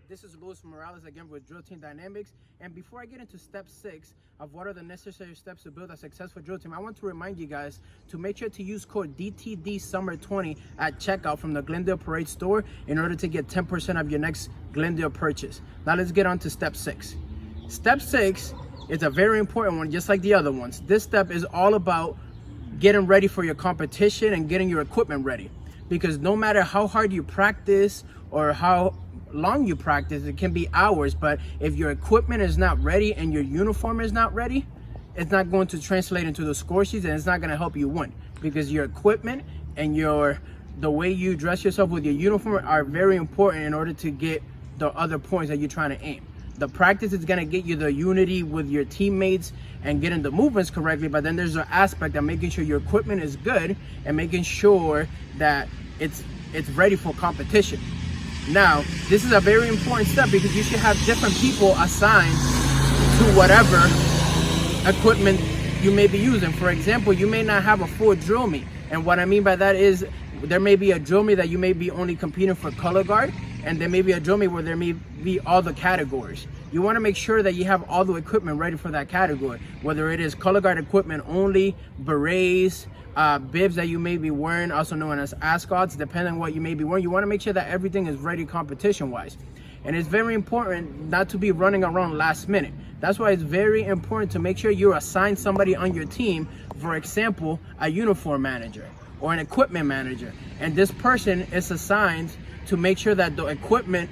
This is Luis Morales again with Drill Team Dynamics. And before I get into step 6 of what are the necessary steps to build a successful drill team, I want to remind you guys to make sure to use code DTD Summer 20 at checkout from the Glendale Parade store in order to get 10% of your next Glendale purchase. Now let's get on to step 6. Step 6 is a very important one, just like the other ones. This step is all about getting ready for your competition and getting your equipment ready. Because no matter how hard you practice or how long you practice, it can be hours, but if your equipment is not ready and your uniform is not ready, it's not going to translate into the score sheets, and it's not going to help you win, because your equipment and the way you dress yourself with your uniform are very important in order to get the other points that you're trying to aim. The practice is going to get you the unity with your teammates and getting the movements correctly, but then there's an aspect of making sure your equipment is good and making sure that it's ready for competition. Now, this is a very important step because you should have different people assigned to whatever equipment you may be using. For example, you may not have a full drill meet. And what I mean by that is there may be a drill meet that you may be only competing for color guard, and there may be a drill meet where there may be all the categories. You want to make sure that you have all the equipment ready for that category, whether it is color guard equipment only, berets, bibs that you may be wearing, also known as ascots, depending on what you may be wearing. You want to make sure that everything is ready competition-wise. And it's very important not to be running around last minute. That's why it's very important to make sure you assign somebody on your team, for example, a uniform manager or an equipment manager. And this person is assigned to make sure that the equipment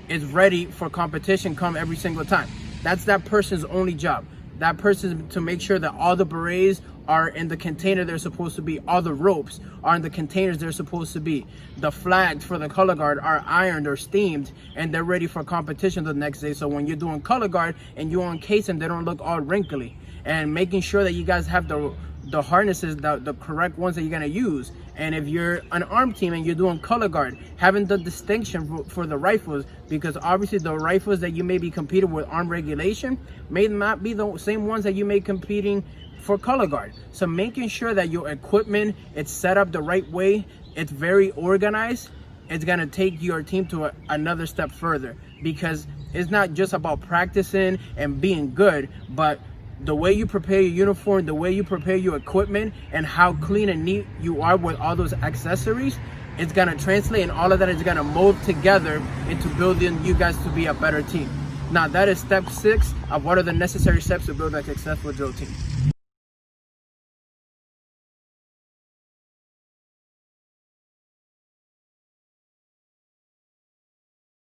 is ready for competition come every single time. That's that person's only job. That person to make sure that all the berets are in the container they're supposed to be, all the ropes are in the containers they're supposed to be, the flags for the color guard are ironed or steamed, and they're ready for competition the next day. So when you're doing color guard and you uncase them, they don't look all wrinkly. And making sure that you guys have the harnesses, the correct ones that you're gonna use. And if you're an arm team and you're doing color guard, having the distinction for the rifles, because obviously the rifles that you may be competing with arm regulation may not be the same ones that you may competing for color guard. So making sure that your equipment is set up the right way, it's very organized, it's gonna take your team to another step further, because it's not just about practicing and being good, but the way you prepare your uniform, the way you prepare your equipment, and how clean and neat you are with all those accessories, it's gonna translate, and all of that is gonna mold together into building you guys to be a better team. Now that is step 6 of what are the necessary steps to build a successful drill team.